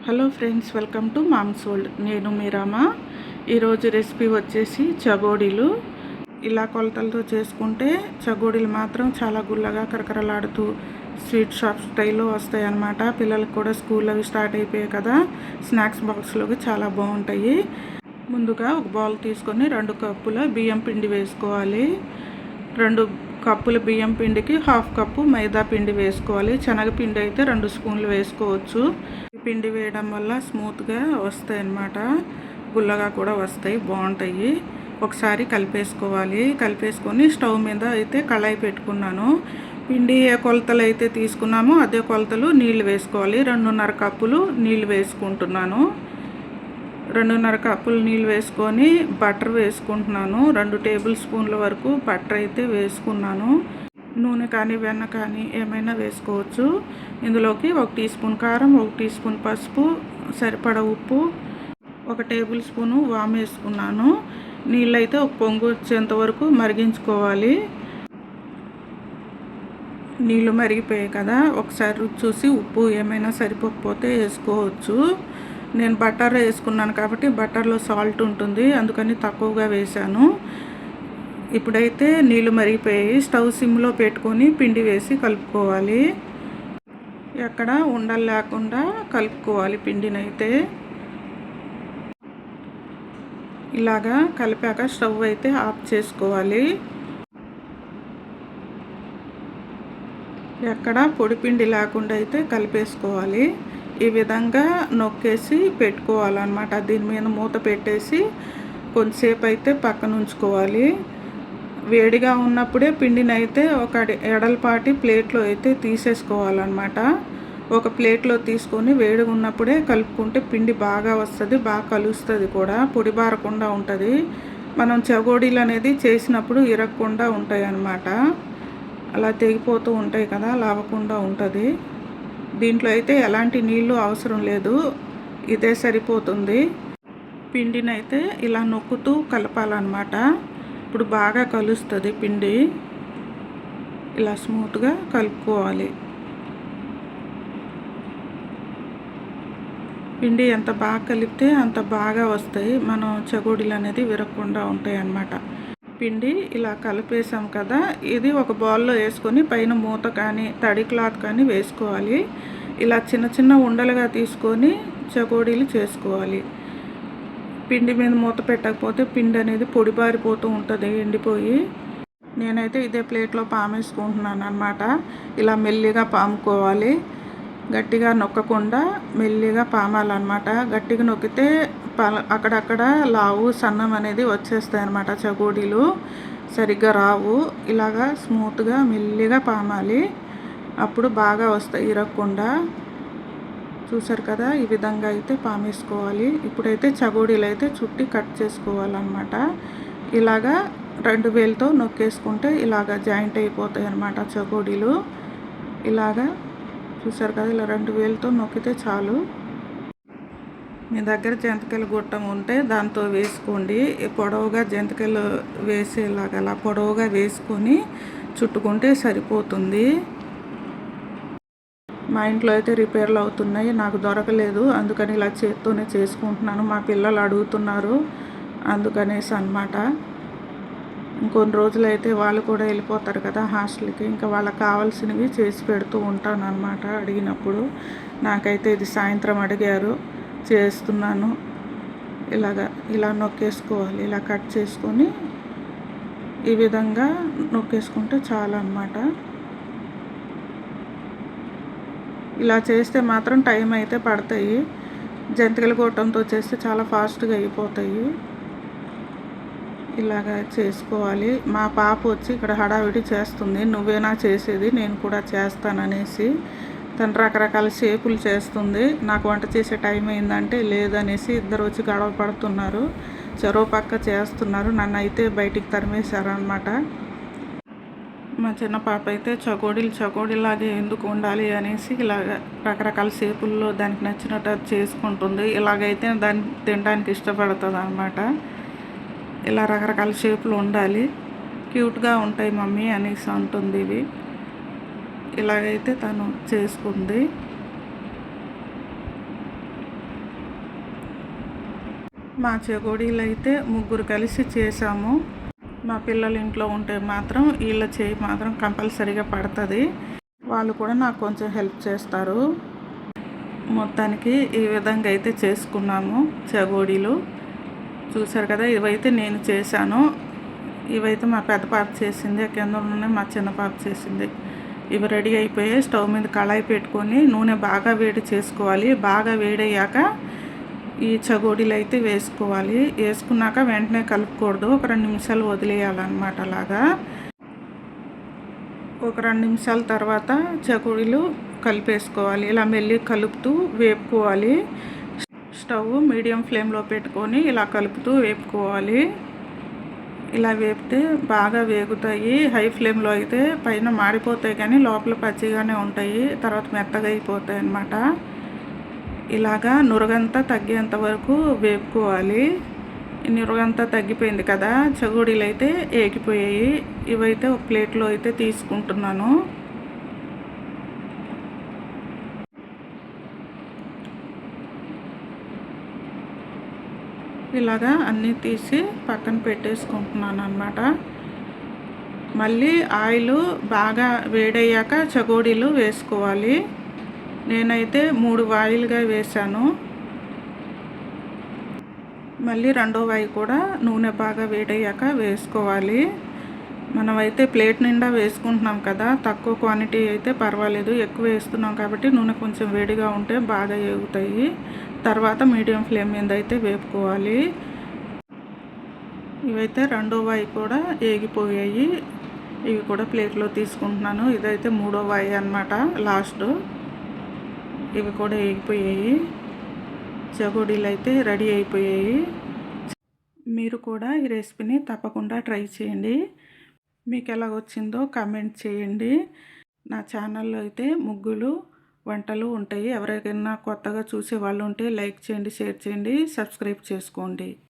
Hello friends, welcome to Mom's World. నేను మీ రామ. ఈరోజు రెసిపీ వచ్చేసి చగోడీలు. ఇలా కొలతలతో చేసుకుంటే చగోడీలు మాత్రం చాలా గుల్లగా కరకరలాడుతూ స్వీట్ షాప్ స్టైల్లో వస్తాయి అన్నమాట. పిల్లలకు కూడా స్కూల్ అవి స్టార్ట్ అయిపోయాయి కదా, స్నాక్స్ బాక్స్లోకి చాలా బాగుంటాయి. ముందుగా ఒక బౌల్ తీసుకొని 2 కప్పుల బియ్యం పిండి వేసుకోవాలి. 2 కప్పుల బియ్యం పిండికి 1/2 కప్పు మైదా పిండి వేసుకోవాలి. శనగపిండి అయితే 2 స్పూన్లు వేసుకోవచ్చు. పిండి వేయడం వల్ల స్మూత్గా వస్తాయి అన్నమాట, గుల్లగా కూడా వస్తాయి, బాగుంటాయి. ఒకసారి కలిపేసుకోవాలి. కలిపేసుకొని స్టవ్ మీద అయితే కళాయి పెట్టుకున్నాను. పిండి ఏ కొలతలు అయితే తీసుకున్నామో అదే కొలతలు నీళ్ళు వేసుకోవాలి. 2.5 కప్పులు నీళ్ళు వేసుకుంటున్నాను. 2.5 కప్పులు నీళ్ళు వేసుకొని బటర్ వేసుకుంటున్నాను. 2 టేబుల్ స్పూన్ల వరకు బటర్ అయితే వేసుకున్నాను. నూనె కానీ వెన్న కానీ ఏమైనా వేసుకోవచ్చు. ఇందులోకి 1 టీ స్పూన్ కారం, 1 టీ స్పూన్ పసుపు, సరిపడా ఉప్పు, 1 టేబుల్ స్పూను వాము వేసుకున్నాను. నీళ్ళు అయితే ఒక పొంగు వచ్చేంత వరకు మరిగించుకోవాలి. నీళ్ళు మరిగిపోయాయి కదా, ఒకసారి రుచి చూసి ఉప్పు ఏమైనా సరిపోకపోతే వేసుకోవచ్చు. నేను బటర్ వేసుకున్నాను కాబట్టి బటర్లో సాల్ట్ ఉంటుంది, అందుకని తక్కువగా వేశాను. ఇప్పుడైతే నీళ్ళు మరిగిపోయాయి. స్టవ్ సిమ్లో పెట్టుకొని పిండి వేసి కలుపుకోవాలి. ఎక్కడ ఉండలు లేకుండా కలుపుకోవాలి పిండిని అయితే. ఇలాగా కలిపాక స్టవ్ అయితే ఆఫ్ చేసుకోవాలి. ఎక్కడ పొడి పిండి లేకుండా అయితే కలిపేసుకోవాలి. ఈ విధంగా నొక్కేసి పెట్టుకోవాలన్నమాట. దీని మీద మూత పెట్టేసి కొంతసేపు అయితే పక్కన ఉంచుకోవాలి. వేడిగా ఉన్నప్పుడే పిండిని అయితే ఒక ఎడలపాటి ప్లేట్లో అయితే తీసేసుకోవాలన్నమాట. ఒక ప్లేట్లో తీసుకొని వేడిగా ఉన్నప్పుడే కలుపుకుంటే పిండి బాగా వస్తుంది, బాగా కలుస్తుంది కూడా, పొడి బారకుండా ఉంటుంది. మనం చగోడీలు అనేది చేసినప్పుడు ఇరగకుండా ఉంటాయి అన్నమాట. అలా తెగిపోతూ ఉంటాయి కదా, లావకుండా ఉంటుంది. దీంట్లో అయితే ఎలాంటి నీళ్ళు అవసరం లేదు, ఇదే సరిపోతుంది. పిండిని అయితే ఇలా నొక్కుతూ కలపాలన్నమాట. ఇప్పుడు బాగా కలుస్తుంది పిండి. ఇలా స్మూత్గా కలుపుకోవాలి. పిండి ఎంత బాగా కలిపితే అంత బాగా వస్తాయి, మనం చగోడీలు అనేది విరగకుండా ఉంటాయి అన్నమాట. పిండి ఇలా కలిపేసాం కదా, ఇది ఒక బౌల్లో వేసుకొని పైన మూత కానీ తడి క్లాత్ కానీ వేసుకోవాలి. ఇలా చిన్న చిన్న ఉండలుగా తీసుకొని చగోడీలు చేసుకోవాలి. పిండి మీద మూత పెట్టకపోతే పిండి అనేది పొడిబారిపోతూ ఉంటుంది, ఎండిపోయి. నేనైతే ఇదే ప్లేట్లో పామేసుకుంటున్నాను అన్నమాట. ఇలా మెల్లిగా పాముకోవాలి, గట్టిగా నొక్కకుండా మెల్లిగా పామాలన్నమాట. గట్టిగా నొక్కితే అక్కడక్కడ లావు సన్నం అనేది వచ్చేస్తాయి అన్నమాట, చగోడీలు సరిగ్గా రావు. ఇలాగా స్మూత్గా మెల్లిగా పామాలి, అప్పుడు బాగా వస్తాయి ఇరగకుండా. చూసారు కదా, ఈ విధంగా అయితే పామేసుకోవాలి. ఇప్పుడైతే చగోడీలు అయితే చుట్టి కట్ చేసుకోవాలన్నమాట. ఇలాగా 2 వేలతో నొక్కేసుకుంటే ఇలాగా జాయింట్ అయిపోతాయి అన్నమాట చగోడీలు. ఇలాగా చూసారు కదా, ఇలా 2 వేలతో నొక్కితే చాలు. మీ దగ్గర జంతికలు గుట్టం ఉంటే దాంతో వేసుకోండి. పొడవుగా జంతికలు వేసేలాగా అలా పొడవుగా వేసుకొని చుట్టుకుంటే సరిపోతుంది. మా ఇంట్లో అయితే రిపేర్లు అవుతున్నాయి, నాకు దొరకలేదు, అందుకని ఇలా చేత్తోనే చేసుకుంటున్నాను. మా పిల్లలు అడుగుతున్నారు, అందుకనేసి అన్నమాట. ఇంకొన్ని రోజులు అయితే వాళ్ళు కూడా వెళ్ళిపోతారు కదా హాస్టల్కి, ఇంకా వాళ్ళకి కావాల్సినవి చేసి పెడుతూ ఉంటాను అన్నమాట అడిగినప్పుడు. నాకైతే ఇది సాయంత్రం అడిగారు, చేస్తున్నాను. ఇలా నొక్కేసుకోవాలి. ఇలా కట్ చేసుకొని ఈ విధంగా నొక్కేసుకుంటే చాలా అన్నమాట. ఇలా చేస్తే మాత్రం టైం అయితే పడతాయి. జంతికల గొట్టంతో చేస్తే చాలా ఫాస్ట్గా అయిపోతాయి. ఇలాగా చేసుకోవాలి. మా పాప వచ్చి ఇక్కడ హడావిడి చేస్తుంది, నువ్వేనా చేసేది, నేను కూడా చేస్తాననేసి. తను రకరకాల షేపులు చేస్తుంది. నాకు వంట చేసే టైం అయిందంటే లేదనేసి ఇద్దరు వచ్చి గొడవ పడుతున్నారు, చెరో పక్క చేస్తున్నారు. నన్ను అయితే బయటికి తరిమేశారనమాట. మా చిన్న పాప అయితే చకోడీలాగే ఎందుకు ఉండాలి అనేసి ఇలాగ రకరకాల షేపుల్లో దానికి నచ్చినట్టు చేసుకుంటుంది. ఇలాగైతే దాన్ని తినడానికి ఇష్టపడుతుంది అన్నమాట. ఇలా రకరకాల షేపులు ఉండాలి, క్యూట్గా ఉంటాయి మమ్మీ అనేసి అంటుంది. ఇవి ఇలాగైతే తను చేసుకుంది. మా చెగోడీలు అయితే ముగ్గురు కలిసి చేసాము. మా పిల్లలు ఇంట్లో ఉంటే మాత్రం వీళ్ళ చేయి మాత్రం కంపల్సరీగా పడుతుంది. వాళ్ళు కూడా నాకు కొంచెం హెల్ప్ చేస్తారు. మొత్తానికి ఈ విధంగా అయితే చేసుకున్నాము చెగోడీలు. చూసారు కదా, ఇవైతే నేను చేశాను. ఇవైతే మా పెద్ద పాప చేసింది, కింద ఉన్నాయి మా చిన్న పాప చేసింది. ఇవి రెడీ అయిపోయాయి. స్టవ్ మీద కళాయి పెట్టుకొని నూనె బాగా వేడి చేసుకోవాలి. బాగా వేడయ్యాక ఈ చగోడీలు అయితే వేసుకోవాలి. వేసుకున్నాక వెంటనే కలుపుకూడదు, ఒక 2 నిమిషాలు వదిలేయాలన్నమాట. అలాగా ఒక 2 నిమిషాల తర్వాత చగోడీలు కలిపేసుకోవాలి. ఇలా మెల్లి కలుపుతూ వేపుకోవాలి. స్టవ్ మీడియం ఫ్లేమ్లో పెట్టుకొని ఇలా కలుపుతూ వేపుకోవాలి. ఇలా వేపితే బాగా వేగుతాయి. హై ఫ్లేమ్లో అయితే పైన మాడిపోతాయి కానీ లోపల పచ్చిగానే ఉంటాయి, తర్వాత మెత్తగా అయిపోతాయి అన్నమాట. ఇలాగా నురగంతా తగ్గేంత వరకు వేపుకోవాలి. నురగంతా తగ్గిపోయింది కదా, చగోడీలు అయితే ఏగిపోయాయి. ఇవైతే ఒక ప్లేట్లో అయితే తీసుకుంటున్నాను. ఇలాగా అన్నీ తీసి పక్కన పెట్టేసుకుంటున్నాను అన్నమాట. మళ్ళీ ఆయిల్ బాగా వేడయ్యాక చగోడీలు వేసుకోవాలి. నేనైతే 3 వాయిలుగా వేశాను. మళ్ళీ రెండో వాయి కూడా నూనె బాగా వేడయ్యాక వేసుకోవాలి. మనమైతే ప్లేట్ నిండా వేసుకుంటున్నాం కదా, తక్కువ క్వాంటిటీ అయితే పర్వాలేదు, ఎక్కువ వేస్తున్నాం కాబట్టి నూనె కొంచెం వేడిగా ఉంటే బాగా వేగుతాయి. తర్వాత మీడియం ఫ్లేమ్ మీద అయితే వేపుకోవాలి. ఇవైతే రెండో వాయి కూడా వేగిపోయాయి. ఇవి కూడా ప్లేట్లో తీసుకుంటున్నాను. ఇదైతే మూడో వాయి అన్నమాట, లాస్ట్. ఇవి కూడా వేగిపోయాయి. చగోడీలు అయితే రెడీ అయిపోయాయి. మీరు కూడా ఈ రెసిపీని తప్పకుండా ట్రై చేయండి. మీకు ఎలా వచ్చిందో కామెంట్ చేయండి. నా ఛానల్లో అయితే ముగ్గులు, వంటలు ఉంటాయి. ఎవరికైనా కొత్తగా చూసే వాళ్ళు ఉంటే లైక్ చేయండి, షేర్ చేయండి, సబ్స్క్రైబ్ చేసుకోండి.